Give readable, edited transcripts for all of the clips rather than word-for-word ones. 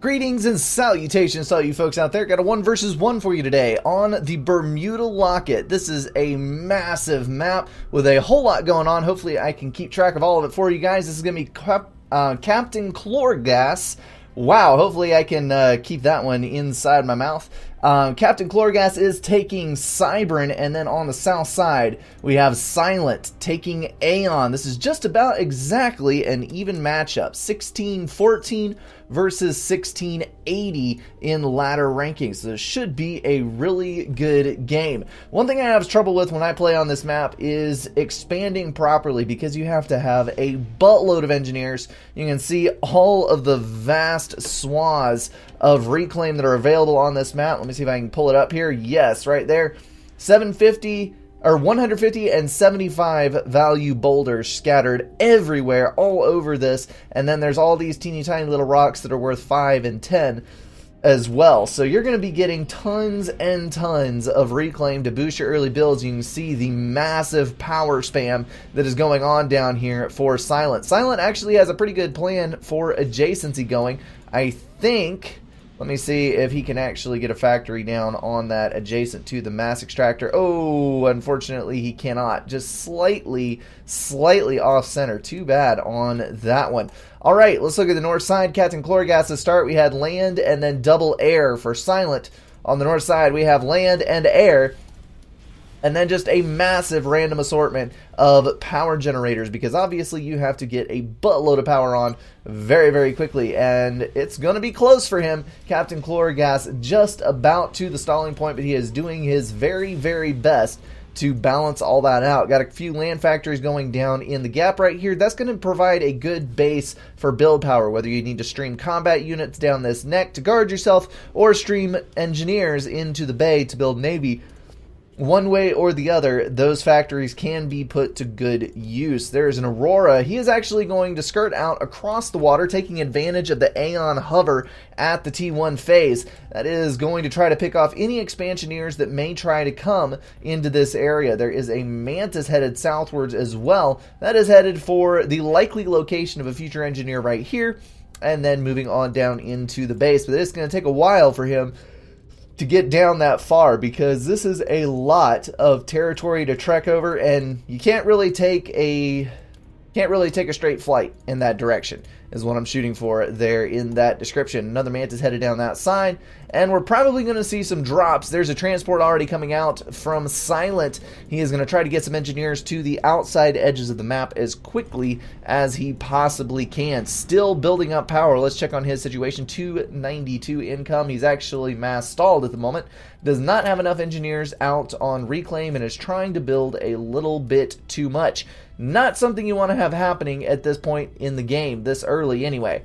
Greetings and salutations to all you folks out there. Got a 1 versus 1 for you today on the Bermuda Locket. This is a massive map with a whole lot going on. Hopefully I can keep track of all of it for you guys. This is going to be Captain Chlorgas. Wow, hopefully I can keep that one inside my mouth. Captain Chlorgas is taking Cybran, and then on the south side we have Silent taking Aeon. This is just about exactly an even matchup. 1614 versus 1680 in ladder rankings. So this should be a really good game. One thing I have trouble with when I play on this map is expanding properly, because you have to have a buttload of engineers. You can see all of the vast swaths of reclaim that are available on this map. Let me see if I can pull it up here. Yes, right there. 750 or 150 and 75 value boulders scattered everywhere all over this, and then there's all these teeny tiny little rocks that are worth 5 and 10 as well. So you're going to be getting tons and tons of reclaim to boost your early builds. You can see the massive power spam that is going on down here for Silent. Silent actually has a pretty good plan for adjacency going. I think, let me see if he can actually get a factory down on that adjacent to the mass extractor. Oh, unfortunately he cannot. Just slightly off center. Too bad on that one. All right, let's look at the north side. Captain Chlorgas to start. We had land and then double air for Silent. On the north side, we have land and air, and then just a massive random assortment of power generators, because obviously you have to get a buttload of power on very, very quickly, and it's going to be close for him. Captain Chlorgas just about to the stalling point, but he is doing his very, very best to balance all that out. Got a few land factories going down in the gap right here. That's going to provide a good base for build power, whether you need to stream combat units down this neck to guard yourself, or stream engineers into the bay to build navy. One way or the other, those factories can be put to good use. There's an Aurora. He is actually going to skirt out across the water, taking advantage of the Aeon hover at the T1 phase. That is going to try to pick off any expansioneers that may try to come into this area. There is a Mantis headed southwards as well. That is headed for the likely location of a future engineer right here, and then moving on down into the base. But it's going to take a while for him to get down that far, because this is a lot of territory to trek over, and you can't really take a straight flight in that direction, is what I'm shooting for there in that description. Another Mantis headed down that side, and we're probably going to see some drops. There's a transport already coming out from Silent. He is going to try to get some engineers to the outside edges of the map as quickly as he possibly can. Still building up power. Let's check on his situation. 292 income. He's actually mass stalled at the moment. Does not have enough engineers out on reclaim, and is trying to build a little bit too much. Not something you want to have happening at this point in the game, this early anyway.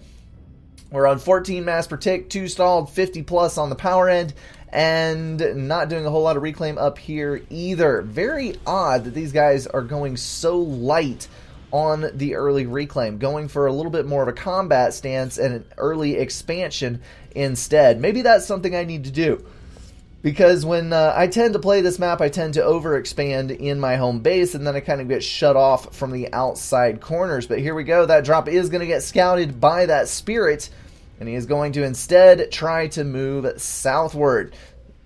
We're on 14 mass per tick, 2 stalled, 50 plus on the power end, and not doing a whole lot of reclaim up here either. Very odd that these guys are going so light on the early reclaim, going for a little bit more of a combat stance and an early expansion instead. Maybe that's something I need to do, because when I tend to play this map, I tend to overexpand in my home base, and then I kind of get shut off from the outside corners. But here we go. That drop is going to get scouted by that Spirit, and he is going to instead try to move southward.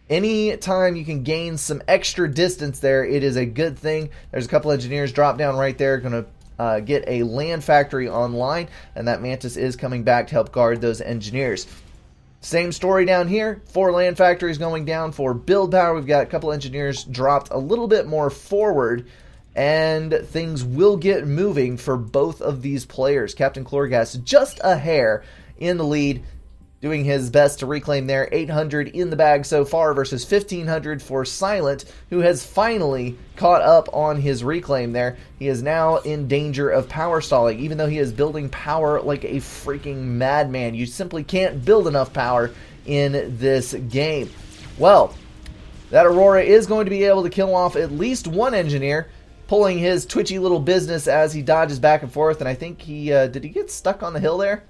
Any time you can gain some extra distance there, it is a good thing. There's a couple engineers drop down right there, going to get a land factory online, and that Mantis is coming back to help guard those engineers. Same story down here. 4 land factories going down for build power. We've got a couple engineers dropped a little bit more forward, and things will get moving for both of these players. Captain Chlorgas just a hair in the lead, doing his best to reclaim there. 800 in the bag so far versus 1,500 for Silent, who has finally caught up on his reclaim there. He is now in danger of power stalling, even though he is building power like a freaking madman. You simply can't build enough power in this game. Well, that Aurora is going to be able to kill off at least one engineer, pulling his twitchy little business as he dodges back and forth. And I think he, did he get stuck on the hill there?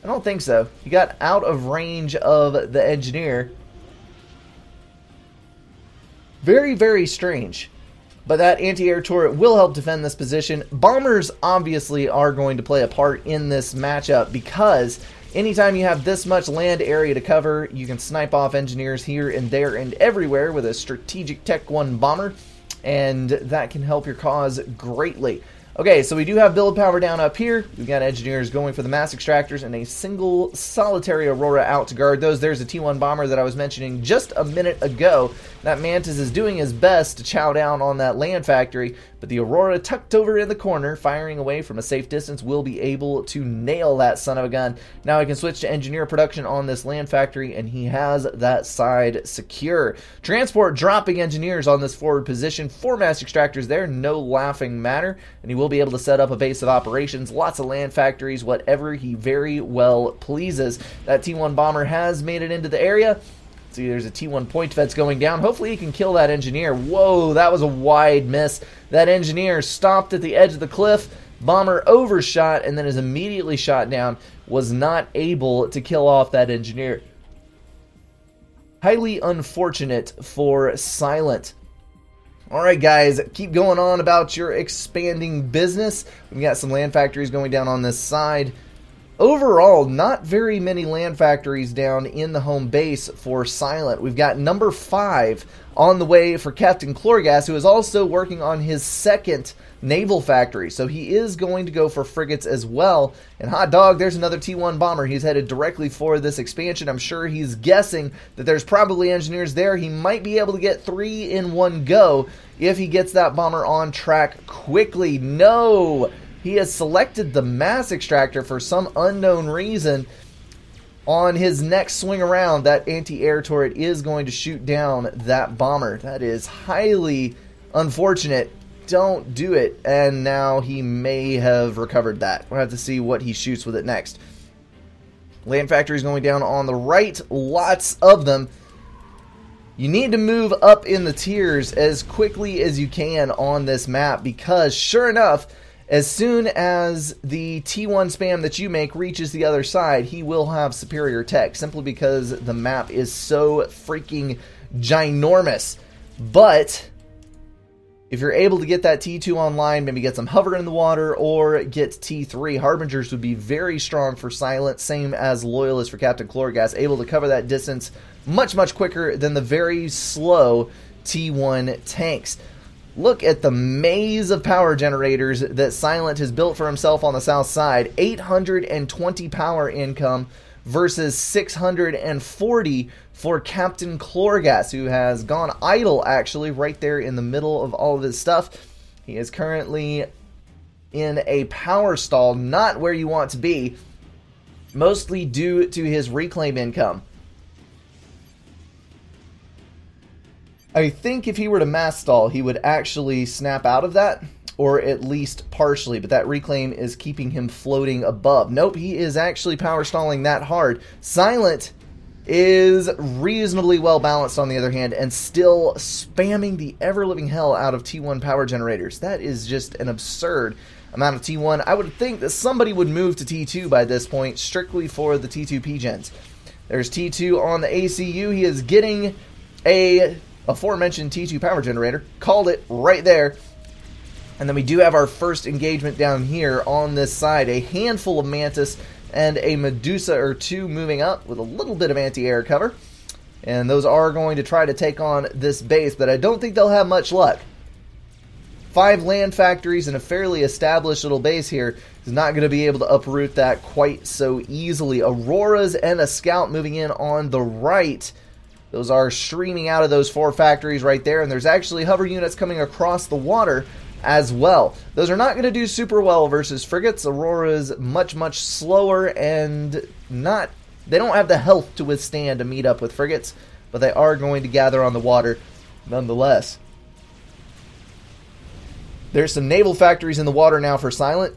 I don't think so. He got out of range of the engineer. Very, very strange. But that anti-air turret will help defend this position. Bombers obviously are going to play a part in this matchup, because Anytime you have this much land area to cover, you can snipe off engineers here and there and everywhere with a strategic Tech 1 bomber, and that can help your cause greatly. Okay, so we do have build power down up here. We've got engineers going for the mass extractors and a single solitary Aurora out to guard those. There's a T1 bomber that I was mentioning just a minute ago. That Mantis is doing his best to chow down on that land factory, but the Aurora tucked over in the corner, firing away from a safe distance, will be able to nail that son of a gun. Now I can switch to engineer production on this land factory, and he has that side secure. Transport dropping engineers on this forward position. 4 mass extractors there, no laughing matter, and he will be able to set up a base of operations, lots of land factories, whatever he very well pleases. That T1 bomber has made it into the area. See, there's a T1 point defense going down. Hopefully he can kill that engineer. Whoa, that was a wide miss. That engineer stopped at the edge of the cliff. Bomber overshot and then is immediately shot down. Was not able to kill off that engineer. Highly unfortunate for Silent. Alright guys, keep going on about your expanding business. We've got some land factories going down on this side. Overall, not very many land factories down in the home base for Silent. We've got number 5 on the way for Captain Chlorgas, who is also working on his second naval factory. So he is going to go for frigates as well. And hot dog, there's another T1 bomber. He's headed directly for this expansion. I'm sure he's guessing that there's probably engineers there. He might be able to get 3 in one go if he gets that bomber on track quickly. No! He has selected the mass extractor for some unknown reason. On his next swing around, that anti-air turret is going to shoot down that bomber. That is highly unfortunate. Don't do it. And now he may have recovered that. We'll have to see what he shoots with it next. Land factories going down on the right. Lots of them. You need to move up in the tiers as quickly as you can on this map, because sure enough, as soon as the T1 spam that you make reaches the other side, he will have superior tech, simply because the map is so freaking ginormous. But if you're able to get that T2 online, maybe get some hover in the water, or get T3, Harbingers would be very strong for Silent, same as Loyalist for Captain Chlorgas, able to cover that distance much, much quicker than the very slow T1 tanks. Look at the maze of power generators that Silent has built for himself on the south side. 820 power income versus 640 for Captain Chlorgas, who has gone idle, actually, right there in the middle of all of his stuff. He is currently in a power stall, not where you want to be, mostly due to his reclaim income. I think if he were to mass stall, he would actually snap out of that, or at least partially, but that reclaim is keeping him floating above. Nope, he is actually power stalling that hard. Silent is reasonably well balanced on the other hand, and still spamming the ever-living hell out of T1 power generators. That is just an absurd amount of T1. I would think that somebody would move to T2 by this point, strictly for the T2 P-gens. There's T2 on the ACU. He is getting a aforementioned T2 power generator. Called it right there. And then we do have our first engagement down here on this side. A handful of Mantis and a Medusa or two moving up with a little bit of anti-air cover. And those are going to try to take on this base, but I don't think they'll have much luck. 5 land factories and a fairly established little base here is not going to be able to uproot that quite so easily. Auroras and a scout moving in on the right. Those are streaming out of those 4 factories right there, and there's actually hover units coming across the water as well. Those are not going to do super well versus frigates. Aurora's much, much slower, and they don't have the health to withstand a meet up with frigates, but they are going to gather on the water nonetheless. There's some naval factories in the water now for Silent.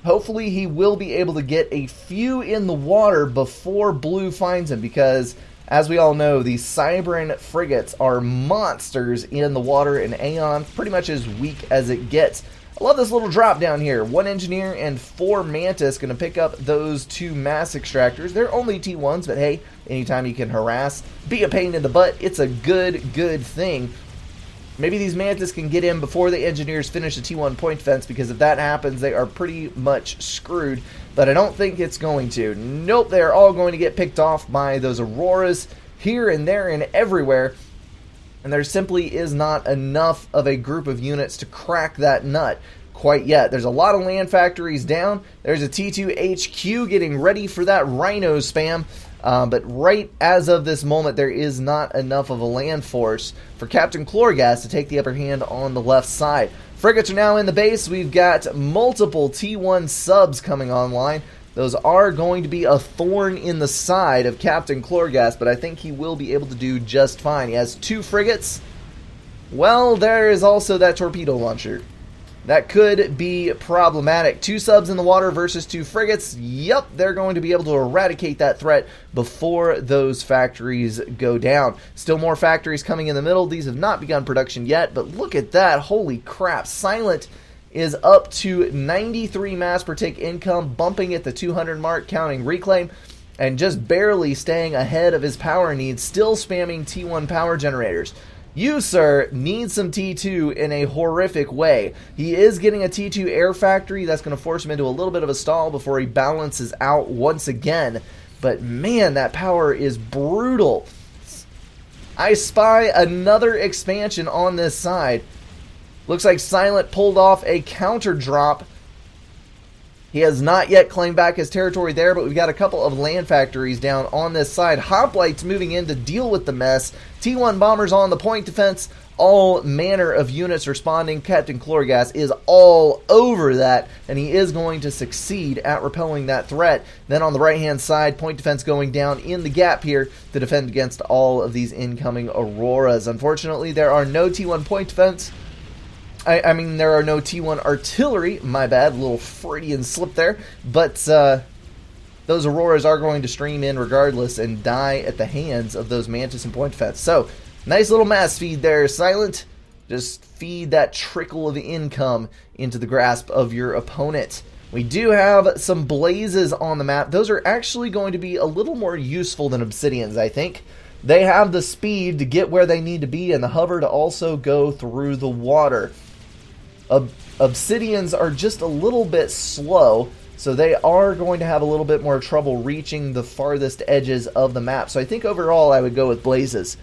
Hopefully he will be able to get a few in the water before Blue finds him, because as we all know, these Cybran frigates are monsters in the water, and Aeon pretty much as weak as it gets. I love this little drop down here. 1 engineer and 4 Mantis going to pick up those 2 mass extractors. They're only T1s, but hey, anytime you can harass, be a pain in the butt, it's a good thing. Maybe these Mantis can get in before the Engineers finish the T1 point defense, because if that happens, they are pretty much screwed. But I don't think it's going to. Nope, they are all going to get picked off by those Auroras here and there and everywhere. And there simply is not enough of a group of units to crack that nut quite yet. There's a lot of land factories down. There's a T2 HQ getting ready for that Rhino spam. But right as of this moment, there is not enough of a land force for Captain Chlorgas to take the upper hand on the left side. Frigates are now in the base. We've got multiple T1 subs coming online. Those are going to be a thorn in the side of Captain Chlorgas, but I think he will be able to do just fine. He has 2 frigates. Well, there is also that torpedo launcher. That could be problematic. 2 subs in the water versus 2 frigates. Yep, they're going to be able to eradicate that threat before those factories go down. Still more factories coming in the middle. These have not begun production yet, but look at that. Holy crap. Silent is up to 93 mass per tick income, bumping at the 200 mark, counting reclaim, and just barely staying ahead of his power needs, still spamming T1 power generators. You, sir, need some T2 in a horrific way. He is getting a T2 air factory. That's going to force him into a little bit of a stall before he balances out once again. But man, that power is brutal. I spy another expansion on this side. Looks like Silent pulled off a counter drop. He has not yet claimed back his territory there, but we've got a couple of land factories down on this side. Hoplites moving in to deal with the mess. T1 bombers on the point defense. All manner of units responding. Captain Chlorgas is all over that, and he is going to succeed at repelling that threat. Then on the right-hand side, point defense going down in the gap here to defend against all of these incoming Auroras. Unfortunately, there are no T1 point defense. I mean, there are no T1 artillery. My bad, a little Freudian slip there. But those Auroras are going to stream in regardless and die at the hands of those Mantis and point defense. So, nice little mass feed there, Silent. Just feed that trickle of income into the grasp of your opponent. We do have some blazes on the map. Those are actually going to be a little more useful than Obsidians, I think. They have the speed to get where they need to be and the hover to also go through the water. Obsidians are just a little bit slow, so they are going to have a little bit more trouble reaching the farthest edges of the map. So I think overall I would go with blazes.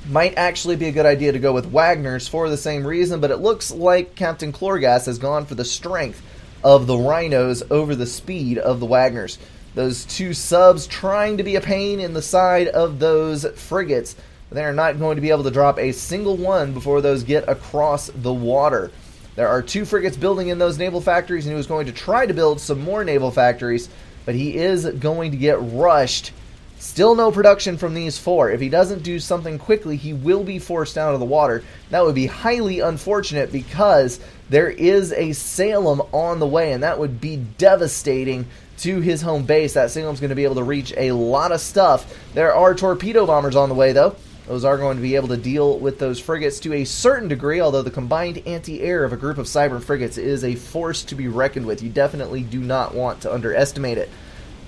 Might actually be a good idea to go with Wagners for the same reason, but it looks like Captain Chlorgas has gone for the strength of the Rhinos over the speed of the Wagners. Those 2 subs trying to be a pain in the side of those frigates. They are not going to be able to drop a single one before those get across the water. There are 2 frigates building in those naval factories, and he was going to try to build some more naval factories, but he is going to get rushed. Still no production from these 4. If he doesn't do something quickly, he will be forced out of the water. That would be highly unfortunate because there is a Salem on the way, and that would be devastating to his home base. That Salem's going to be able to reach a lot of stuff. There are torpedo bombers on the way, though. Those are going to be able to deal with those frigates to a certain degree, although the combined anti-air of a group of cyber frigates is a force to be reckoned with. You definitely do not want to underestimate it.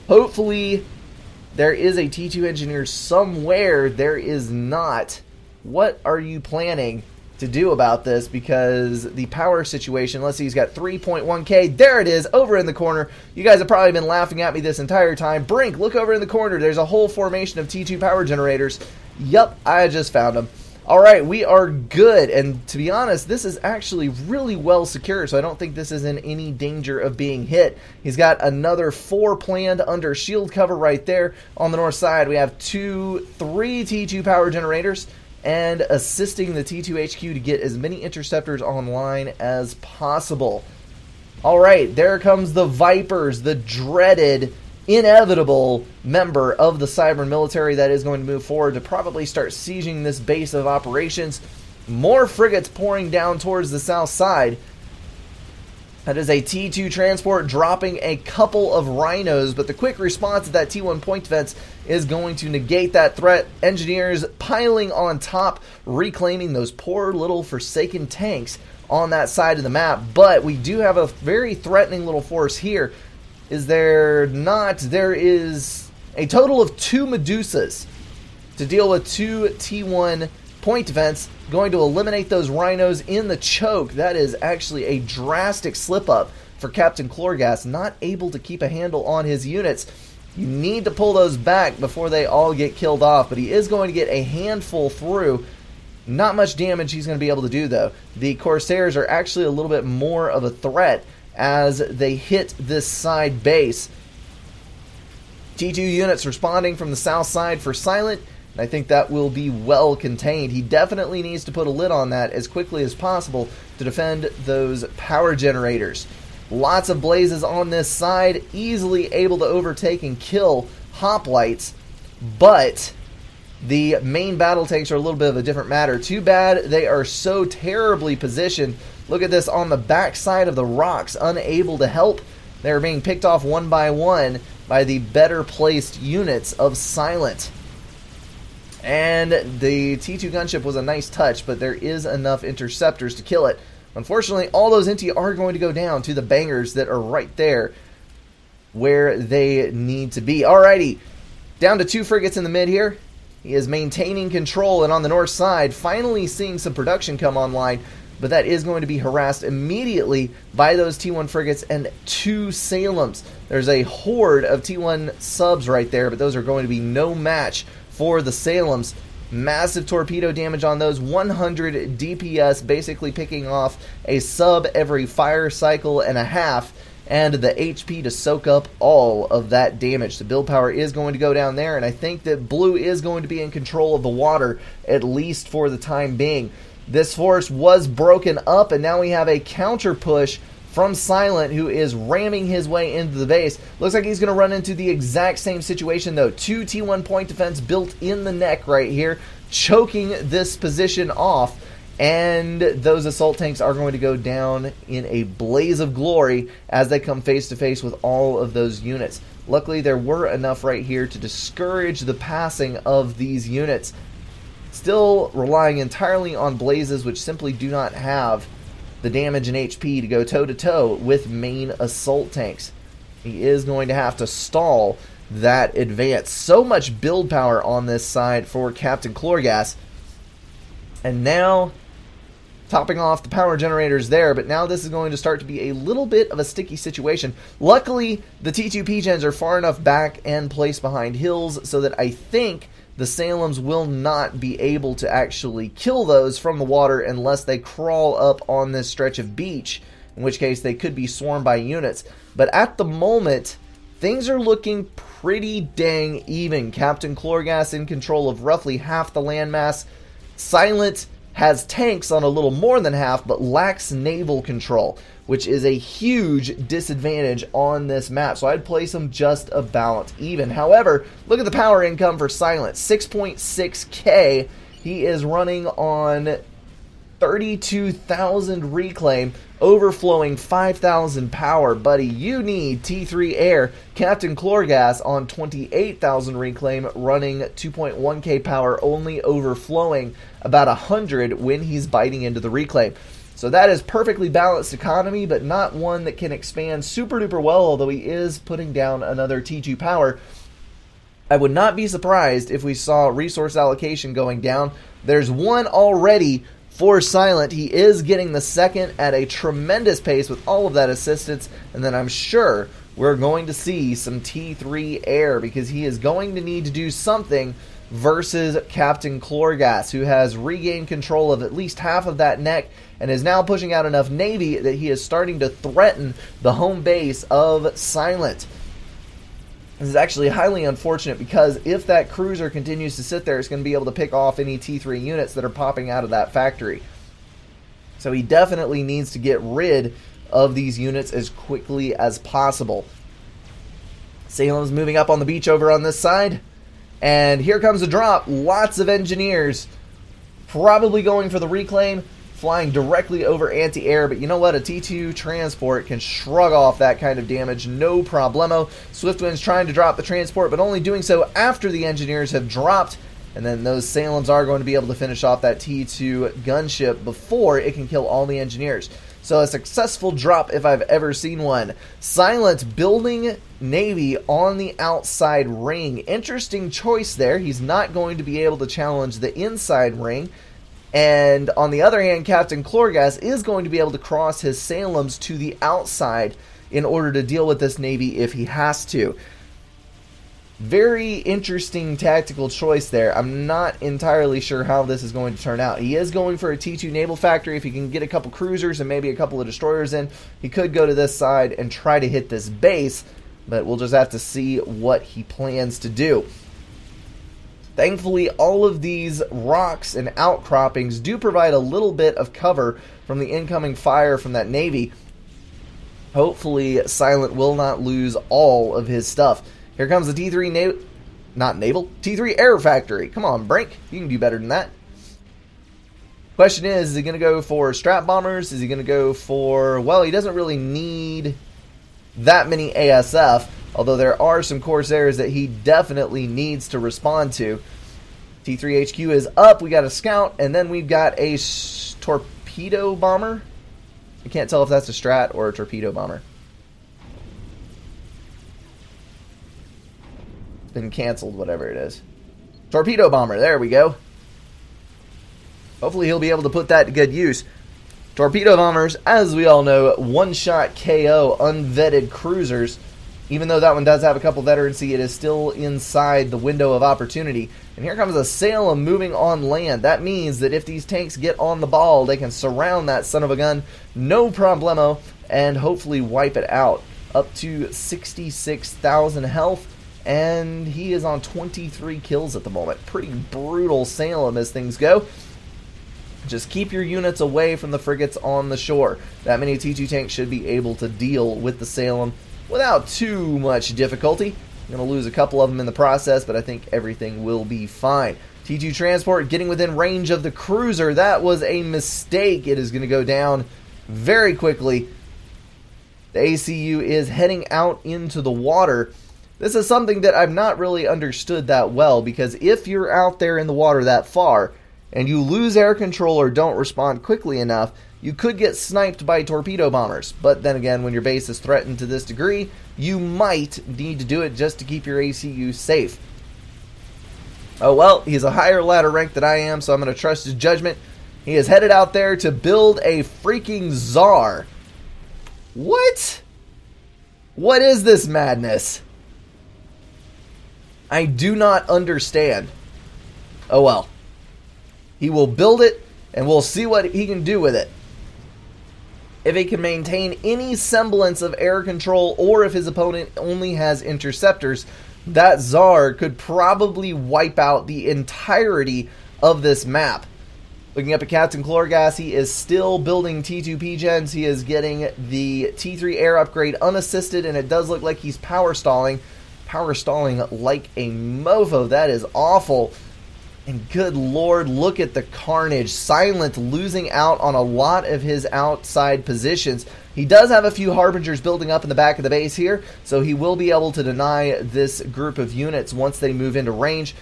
Hopefully, there is a T2 engineer somewhere. There is not. What are you planning to do about this? Because the power situation, let's see, he's got 3.1k. There it is, over in the corner. You guys have probably been laughing at me this entire time. Brink, look over in the corner. There's a whole formation of T2 power generators. Yup, I just found them. Alright, we are good, and to be honest, this is actually really well secured, so I don't think this is in any danger of being hit. He's got another 4 planned under shield cover right there. On the north side, we have 3 T2 power generators, and assisting the T2 HQ to get as many interceptors online as possible. Alright, there comes the Vipers, the dreaded, inevitable member of the Cyber military that is going to move forward to probably start sieging this base of operations. More frigates pouring down towards the south side. That is a T2 transport dropping a couple of Rhinos, but the quick response to that T1 point defense is going to negate that threat. Engineers piling on top, reclaiming those poor little forsaken tanks on that side of the map. But we do have a very threatening little force here. Is there not? There is a total of 2 Medusas to deal with 2 T1 point defense, going to eliminate those rhinos in the choke. That is actually a drastic slip up for Captain Chlorgas, not able to keep a handle on his units. You need to pull those back before they all get killed off, but he is going to get a handful through. Not much damage he's going to be able to do, though. The Corsairs are actually a little bit more of a threat as they hit this side base. T2 units responding from the south side for Silent, and I think that will be well contained. He definitely needs to put a lid on that as quickly as possible to defend those power generators. Lots of blazes on this side, easily able to overtake and kill hoplites, but the main battle tanks are a little bit of a different matter. Too bad they are so terribly positioned. Look at this on the back side of the rocks, unable to help. They're being picked off one by the better placed units of Silent. And the T2 gunship was a nice touch, but there is enough interceptors to kill it. Unfortunately, all those NT are going to go down to the bangers that are right there where they need to be. Alrighty, down to 2 frigates in the mid here. He is maintaining control, and on the north side, finally seeing some production come online, but that is going to be harassed immediately by those T1 frigates and 2 Salems. There's a horde of T1 subs right there, but those are going to be no match for the Salems. Massive torpedo damage on those, 100 DPS, basically picking off a sub every fire cycle and a half, and the HP to soak up all of that damage. The build power is going to go down there, and I think that blue is going to be in control of the water, at least for the time being. This force was broken up, and now we have a counter push from Silent, who is ramming his way into the base. Looks like he's going to run into the exact same situation, though. 2 T1 point defense built in the neck right here, choking this position off. And those assault tanks are going to go down in a blaze of glory as they come face to face with all of those units. Luckily, there were enough right here to discourage the passing of these units. Still relying entirely on blazes, which simply do not have the damage and HP to go toe-to-toe with main assault tanks. He is going to have to stall that advance. So much build power on this side for Captain Chlorgas. And now, topping off the power generators there, but now this is going to start to be a little bit of a sticky situation. Luckily, the T2 P-Gens are far enough back and placed behind hills so that I think the Salems will not be able to actually kill those from the water unless they crawl up on this stretch of beach, in which case they could be swarmed by units. But at the moment, things are looking pretty dang even. Captain Chlorgas in control of roughly half the landmass. Silent has tanks on a little more than half, but lacks naval control, which is a huge disadvantage on this map. So I'd place him just about even. However, look at the power income for Silent. 6.6k. He is running on 32,000 reclaim, overflowing 5,000 power. Buddy, you need T3 air. Captain Chlorgas on 28,000 reclaim, running 2.1k power, only overflowing about 100 when he's biting into the reclaim. So that is perfectly balanced economy, but not one that can expand super duper well, although he is putting down another T2 power. I would not be surprised if we saw resource allocation going down. There's one already for Silent. He is getting the second at a tremendous pace with all of that assistance, and then I'm sure we're going to see some T3 air because he is going to need to do something versus Captain Chlorgas, who has regained control of at least half of that neck and is now pushing out enough Navy that he is starting to threaten the home base of Silent. This is actually highly unfortunate because if that cruiser continues to sit there, it's going to be able to pick off any T3 units that are popping out of that factory. So he definitely needs to get rid of these units as quickly as possible. Salem's moving up on the beach over on this side. And here comes a drop. Lots of engineers probably going for the reclaim, flying directly over anti-air, but you know what? A T2 transport can shrug off that kind of damage, no problemo. Swiftwind's trying to drop the transport, but only doing so after the engineers have dropped, and then those Salems are going to be able to finish off that T2 gunship before it can kill all the engineers. So a successful drop if I've ever seen one. Silent building Navy on the outside ring. Interesting choice there. He's not going to be able to challenge the inside ring, And on the other hand, Captain Chlorgas is going to be able to cross his Salems to the outside in order to deal with this Navy if he has to. Very interesting tactical choice there. I'm not entirely sure how this is going to turn out. He is going for a T2 naval factory. If he can get a couple cruisers and maybe a couple of destroyers in, he could go to this side and try to hit this base, but we'll just have to see what he plans to do. Thankfully, all of these rocks and outcroppings do provide a little bit of cover from the incoming fire from that Navy. Hopefully, Silent will not lose all of his stuff. Here comes the T3 T3 Air Factory. Come on, Brink. You can do better than that. Question is he going to go for strap bombers? Is he going to go for... Well, he doesn't really need that many ASF, although there are some Corsairs that he definitely needs to respond to. T3 HQ is up. We got a scout, and then we've got a torpedo bomber. I can't tell if that's a strat or a torpedo bomber. Been canceled, whatever it is. Torpedo bomber, there we go. Hopefully he'll be able to put that to good use. Torpedo bombers, as we all know, one-shot KO unvetted cruisers. Even though that one does have a couple veterancy, it is still inside the window of opportunity. And here comes a Salem moving on land. That means that if these tanks get on the ball, they can surround that son of a gun, no problemo, and hopefully wipe it out. Up to 66,000 health. And he is on 23 kills at the moment. Pretty brutal Salem as things go. Just keep your units away from the frigates on the shore. That many T2 tanks should be able to deal with the Salem without too much difficulty. I'm going to lose a couple of them in the process, but I think everything will be fine. T2 transport getting within range of the cruiser. That was a mistake. It is going to go down very quickly. The ACU is heading out into the water. This is something that I've not really understood that well, because if you're out there in the water that far and you lose air control or don't respond quickly enough, you could get sniped by torpedo bombers. But then again, when your base is threatened to this degree, you might need to do it just to keep your ACU safe. Oh well, he's a higher ladder rank than I am, so I'm going to trust his judgment. He is headed out there to build a freaking Tsar. What? What is this madness? I do not understand. Oh well. He will build it, and we'll see what he can do with it. If he can maintain any semblance of air control, or if his opponent only has interceptors, that Tsar could probably wipe out the entirety of this map. Looking up at Captain Chlorgas, he is still building T2 P-Gens. He is getting the T3 air upgrade unassisted, and it does look like he's power stalling. Power stalling like a mofo. That is awful. And good lord, look at the carnage. Silent losing out on a lot of his outside positions. He does have a few Harbingers building up in the back of the base here, so he will be able to deny this group of units once they move into range.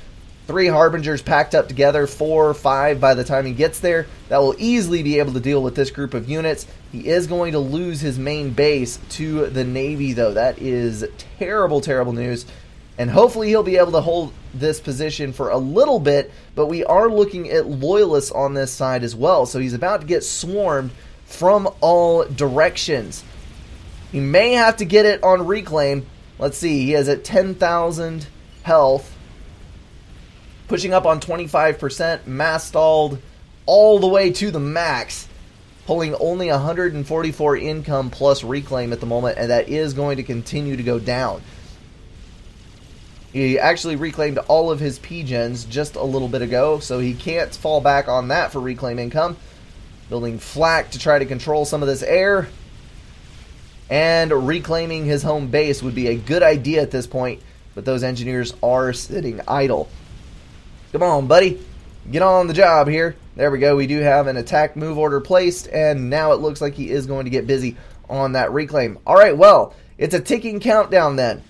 3 Harbingers packed up together, 4 or 5 by the time he gets there. That will easily be able to deal with this group of units. He is going to lose his main base to the Navy, though. That is terrible, terrible news. And hopefully he'll be able to hold this position for a little bit, but we are looking at loyalists on this side as well. So he's about to get swarmed from all directions. He may have to get it on reclaim. Let's see, he has at 10,000 health. Pushing up on 25%, mass stalled all the way to the max. Pulling only 144 income plus reclaim at the moment, and that is going to continue to go down. He actually reclaimed all of his P-Gens just a little bit ago, so he can't fall back on that for reclaim income. Building flak to try to control some of this air. And reclaiming his home base would be a good idea at this point, but those engineers are sitting idle. Come on, buddy. Get on the job here. There we go. We do have an attack move order placed, and now it looks like he is going to get busy on that reclaim. All right, well, it's a ticking countdown then.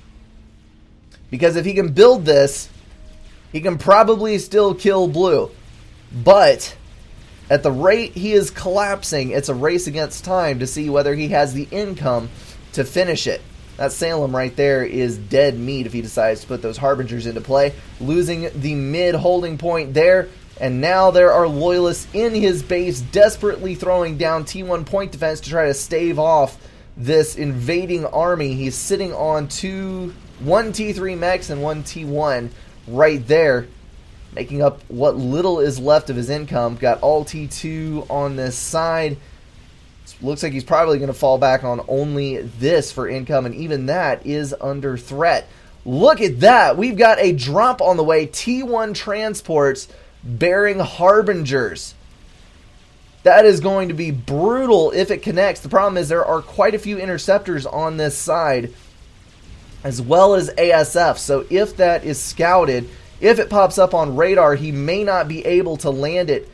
Because if he can build this, he can probably still kill blue. But at the rate he is collapsing, it's a race against time to see whether he has the income to finish it. That Salem right there is dead meat if he decides to put those Harbingers into play. Losing the mid holding point there. And now there are Loyalists in his base desperately throwing down T1 point defense to try to stave off this invading army. He's sitting on one T3 mechs and one T1 right there, making up what little is left of his income. Got all T2 on this side. Looks like he's probably going to fall back on only this for income, and even that is under threat. Look at that. We've got a drop on the way. T1 transports bearing Harbingers. That is going to be brutal if it connects. The problem is there are quite a few interceptors on this side, as well as ASF. So if that is scouted, if it pops up on radar, he may not be able to land it.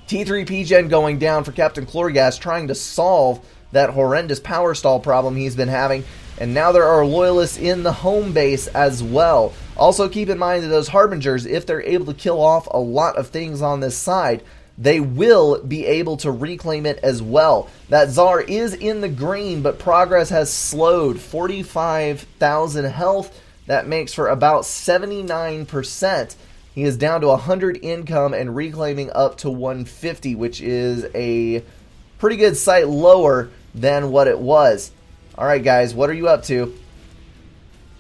T3 PGen going down for Captain Chlorgas, trying to solve that horrendous power stall problem he's been having. And now there are Loyalists in the home base as well. Also keep in mind that those Harbingers, if they're able to kill off a lot of things on this side, they will be able to reclaim it as well. That Tsar is in the green, but progress has slowed. 45,000 health. That makes for about 79%. He is down to 100 income and reclaiming up to 150, which is a pretty good sight lower than what it was. Alright guys, what are you up to?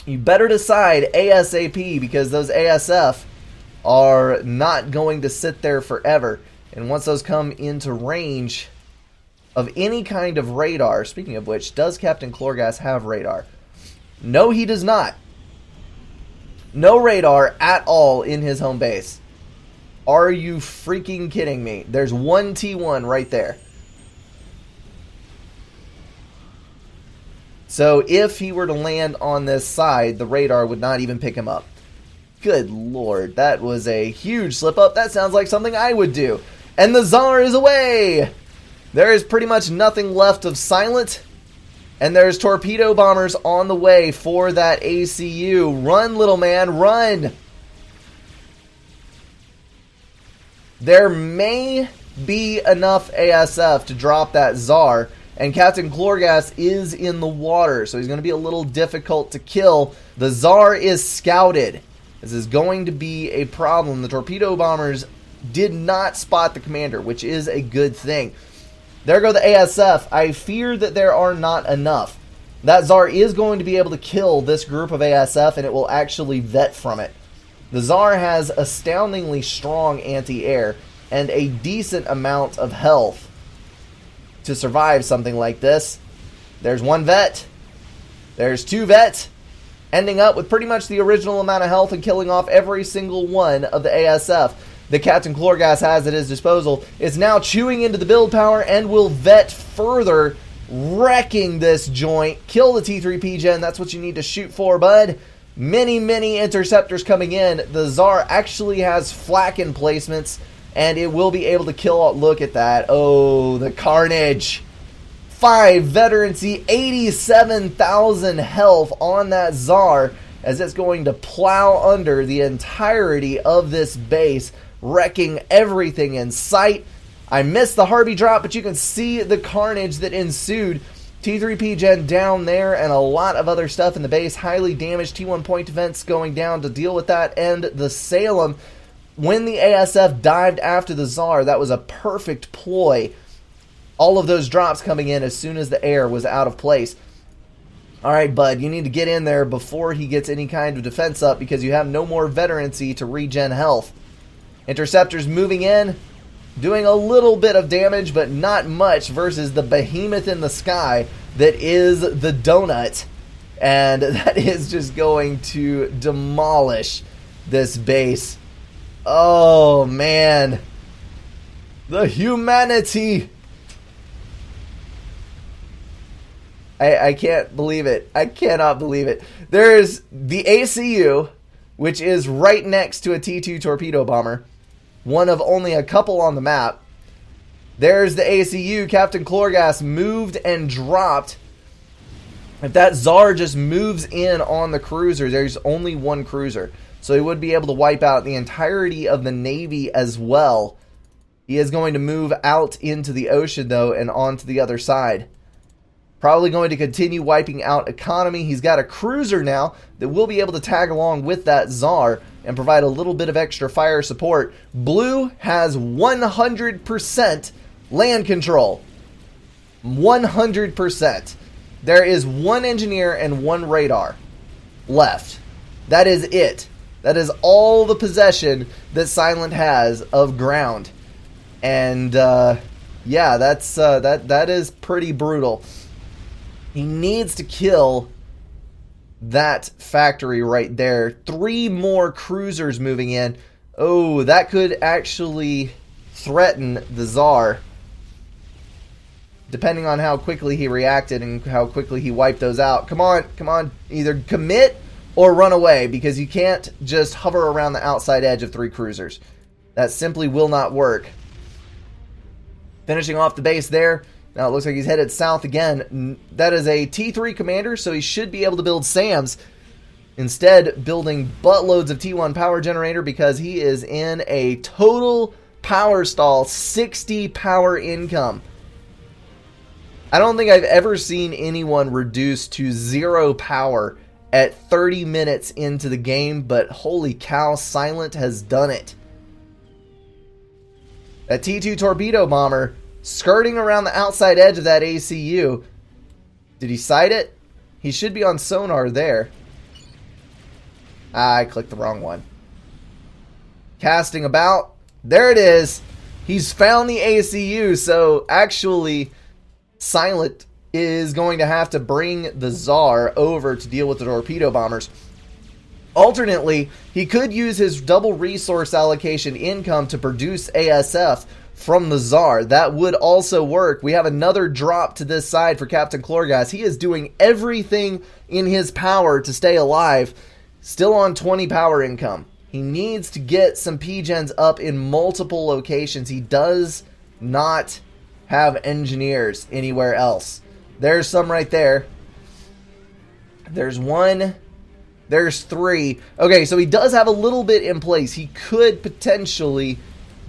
You better decide ASAP, because those ASF are not going to sit there forever. And once those come into range of any kind of radar, speaking of which, does Captain Chlorgas have radar? No, he does not. No radar at all in his home base. Are you freaking kidding me? There's one T1 right there. So if he were to land on this side, the radar would not even pick him up. Good lord, that was a huge slip up. That sounds like something I would do. And the Tsar is away! There is pretty much nothing left of Silent. And there's torpedo bombers on the way for that ACU. Run, little man, run! There may be enough ASF to drop that Tsar. And Captain Chlorgas is in the water, so he's going to be a little difficult to kill. The Tsar is scouted. This is going to be a problem. The torpedo bombers did not spot the commander, which is a good thing. There go the ASF. I fear that there are not enough. That Tsar is going to be able to kill this group of ASF, and it will actually vet from it. The Tsar has astoundingly strong anti-air and a decent amount of health to survive something like this. There's one vet. There's two vet. Ending up with pretty much the original amount of health and killing off every single one of the ASF that Captain Chlorgas has at his disposal. Is now chewing into the build power and will vet further, wrecking this joint. Kill the T3 PGen. That's what you need to shoot for, bud. Many, many interceptors coming in. The Tsar actually has flak emplacements, and it will be able to kill. Look at that. Oh, the carnage. 5 veterancy, 87,000 health on that Tsar, as it's going to plow under the entirety of this base, wrecking everything in sight. I missed the Harvey drop, but you can see the carnage that ensued. T3 PGen down there, and a lot of other stuff in the base. Highly damaged T1 point defense going down to deal with that, and the Salem. When the ASF dived after the Tsar, that was a perfect ploy. All of those drops coming in as soon as the air was out of place. Alright, bud, you need to get in there before he gets any kind of defense up, because you have no more veterancy to regen health. Interceptors moving in, doing a little bit of damage, but not much versus the behemoth in the sky that is the donut. And that is just going to demolish this base. Oh, man. The humanity. I can't believe it. I cannot believe it. There's the ACU, which is right next to a T2 torpedo bomber. One of only a couple on the map. There's the ACU. Captain Chlorgas moved and dropped. If that Tsar just moves in on the cruiser, there's only one cruiser. So he would be able to wipe out the entirety of the Navy as well. He is going to move out into the ocean, though, and onto the other side. Probably going to continue wiping out economy. He's got a cruiser now that will be able to tag along with that Tsar and provide a little bit of extra fire support. Blue has 100% land control. 100%. There is one engineer and one radar left. That is it. That is all the possession that Silent has of ground. And yeah, that is pretty brutal. He needs to kill that factory right there. 3 more cruisers moving in. Oh, that could actually threaten the Tsar, depending on how quickly he reacted and how quickly he wiped those out. Come on, come on. Either commit or run away, because you can't just hover around the outside edge of 3 cruisers. That simply will not work. Finishing off the base there. Now it looks like he's headed south again. That is a T3 commander, so he should be able to build SAMs. Instead, building buttloads of T1 power generator because he is in a total power stall, 60 power income. I don't think I've ever seen anyone reduce to 0 power at 30 minutes into the game, but holy cow, Silent has done it. That T2 torpedo bomber skirting around the outside edge of that ACU. Did he sight it? He should be on sonar there. I clicked the wrong one. Casting about. There it is. He's found the ACU, so actually Silent is going to have to bring the Tsar over to deal with the torpedo bombers. Alternately, he could use his double resource allocation income to produce ASF from the Tsar. That would also work. We have another drop to this side for Captain Chlorgas. He is doing everything in his power to stay alive. Still on 20 power income. He needs to get some P-gens up in multiple locations. He does not have engineers anywhere else. There's some right there. There's 1. There's 3. Okay, so he does have a little bit in place. He could potentially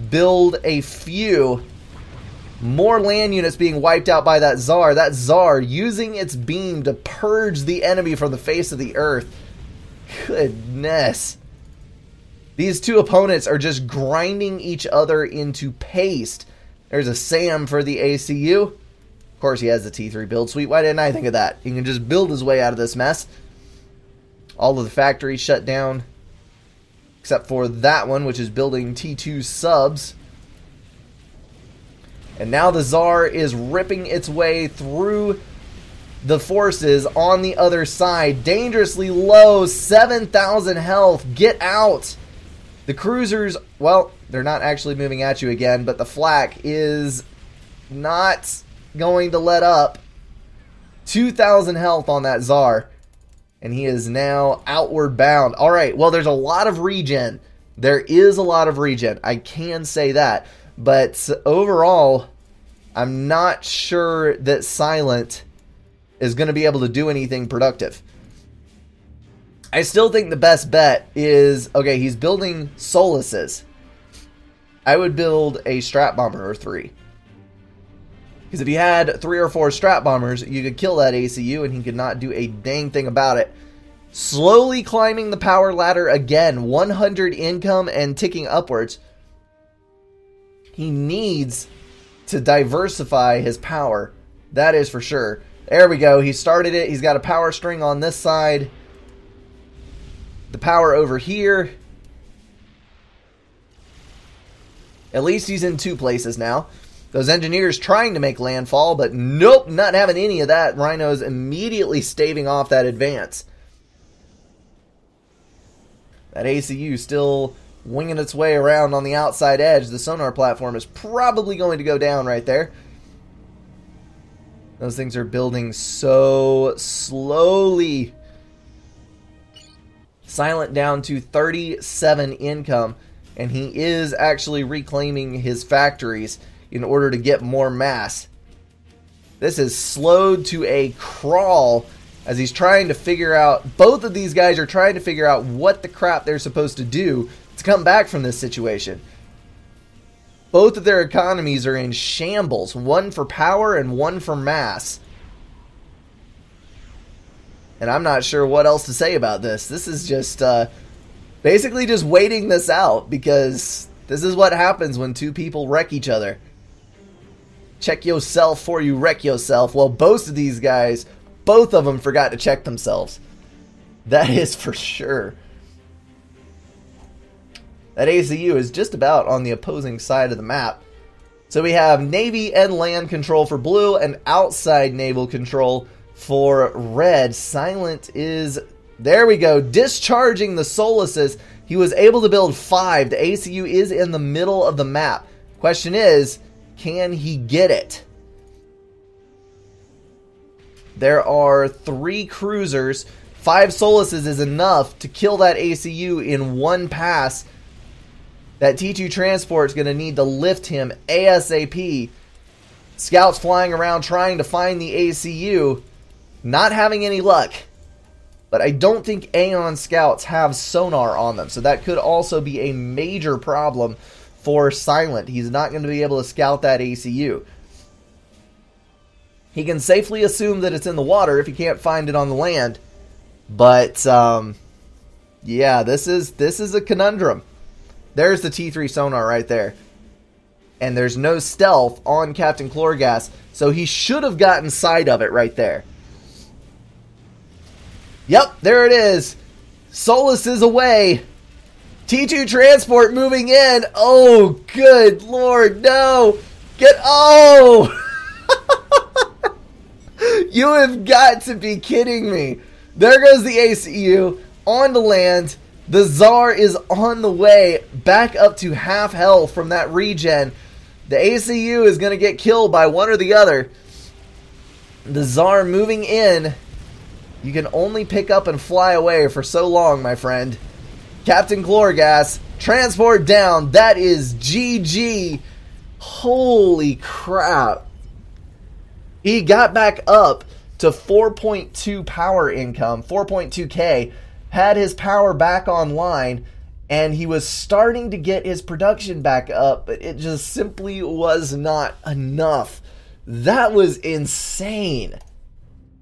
build a few more land units being wiped out by that Tsar. That Tsar using its beam to purge the enemy from the face of the earth. Goodness. These two opponents are just grinding each other into paste. There's a SAM for the ACU. Of course, he has the T3 build suite. Why didn't I think of that? He can just build his way out of this mess. All of the factories shut down, except for that one, which is building T2 subs. And now the Tsar is ripping its way through the forces on the other side. Dangerously low, 7,000 health. Get out! The cruisers, well, they're not actually moving at you again, but the flak is not going to let up. 2,000 health on that Tsar. And he is now outward bound. Alright, well, there's a lot of regen. There is a lot of regen. I can say that. But overall, I'm not sure that Silent is going to be able to do anything productive. I still think the best bet is, okay, he's building Solaces. I would build a Strat Bomber or 3. Because if he had 3 or 4 Strat Bombers, you could kill that ACU and he could not do a dang thing about it. Slowly climbing the power ladder again. 100 income and ticking upwards. He needs to diversify his power. That is for sure. There we go. He started it. He's got a power string on this side. The power over here. At least he's in 2 places now. Those engineers trying to make landfall, but nope, not having any of that. Rhino's immediately staving off that advance. That ACU still winging its way around on the outside edge. The sonar platform is probably going to go down right there. Those things are building so slowly. Silent down to 37 income, and he is actually reclaiming his factories in order to get more mass. This is slowed to a crawl as he's trying to figure out, both of these guys are trying to figure out what the crap they're supposed to do to come back from this situation. Both of their economies are in shambles, one for power and one for mass. And I'm not sure what else to say about this. This is just basically just waiting this out, because this is what happens when two people wreck each other. Check yourself before you wreck yourself. Well, both of these guys, both of them forgot to check themselves. That is for sure. That ACU is just about on the opposing side of the map. So we have Navy and land control for blue and outside naval control for red. Silent is, there we go, discharging the Solaces. He was able to build 5. The ACU is in the middle of the map. Question is, can he get it? There are 3 cruisers. 5 Solaces is enough to kill that ACU in one pass. That T2 transport is going to need to lift him ASAP. Scouts flying around trying to find the ACU. Not having any luck. But I don't think Aeon scouts have sonar on them. So that could also be a major problem for Silent. He's not going to be able to scout that ACU. He can safely assume that it's in the water if he can't find it on the land. But, yeah, this is a conundrum. There's the T3 sonar right there. And there's no stealth on Captain Chlorgas, so he should have gotten sight of it right there. Yep, there it is. Solus is away. T2 transport moving in. Oh, good lord, no. Oh! You have got to be kidding me. There goes the ACU on the land. The Tsar is on the way back up to half health from that regen. The ACU is going to get killed by one or the other. The Tsar moving in. You can only pick up and fly away for so long, my friend. Captain Chlorgas, transport down. That is GG. Holy crap. He got back up to 4.2 power income, 4.2k, had his power back online, and he was starting to get his production back up, but it just simply was not enough. That was insane.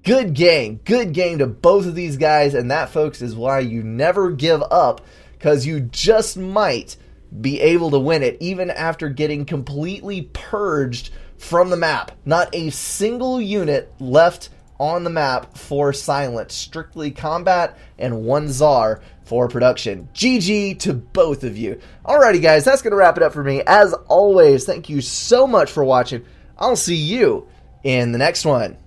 Good game to both of these guys, and that, folks, is why you never give up, because you just might be able to win it, even after getting completely purged from the map. Not a single unit left on the map for Silent. Strictly combat and 1 Tsar for production. GG to both of you. Alrighty, guys, that's going to wrap it up for me. As always, thank you so much for watching. I'll see you in the next one.